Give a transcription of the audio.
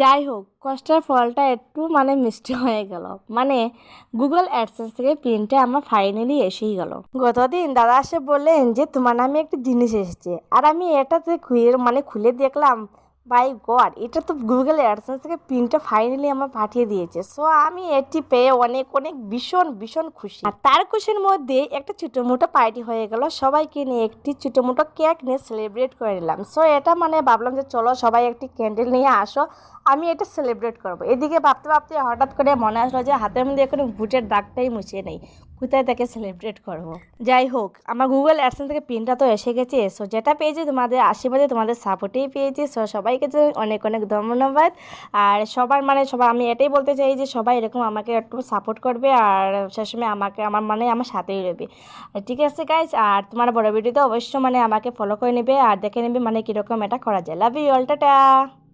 যাই হোক, কষ্টের ফলটা একটু মানে মিষ্টি হয়ে গেল। মানে গুগল অ্যাডসেন্স থেকে পিনটা আমার ফাইনালি এসেই গেল। গতদিন দাদা এসে বললেন যে তোমার নামে একটা জিনিস এসেছে, আর আমি এটাতে খুলে দেখলাম, বাই গড, এটা তো গুগল অ্যাডসেন্স থেকে পিনটা ফাইনালি আমার পাঠিয়ে দিয়েছে। সো আমি এটি পেয়ে অনেক অনেক ভীষণ ভীষণ খুশি। আর তার খুশির মধ্যে একটা ছোটো মোটো পার্টি হয়ে গেল, সবাইকে নিয়ে একটি ছোটো মোটো কেক নিয়ে সেলিব্রেট করে নিলাম। সো এটা মানে ভাবলাম যে চলো সবাই একটি ক্যান্ডেল নিয়ে আসো, আমি এটা সেলিব্রেট করবো। এদিকে ভাবতে ভাবতে হঠাৎ করে মনে আসলো যে হাতের মধ্যে এখন ভোটের দাগটাই মুছিয়ে নেই, কোথায় তাকে সেলিব্রেট করব। যাই হোক, আমার গুগল অ্যাডসেন্স থেকে পিনটা তো এসে গেছে। সো যেটা পেয়েছি তোমাদের আশীর্বাদে, তোমাদের সাপোর্টেই পেয়েছি। সো সবাইকে যে অনেক অনেক ধন্যবাদ। আর সবাই আমি এটাই বলতে চাই যে সবাই এরকম আমাকে একটু সাপোর্ট করবে, আর সেসময় আমাকে আমার সাথেই রবে। ঠিক আছে গাইজ, আর তোমার বড় ভিডিওতে অবশ্যই আমাকে ফলো করে নেবে আর দেখে নেবে কীরকম এটা করা যায়। Love you all, tata.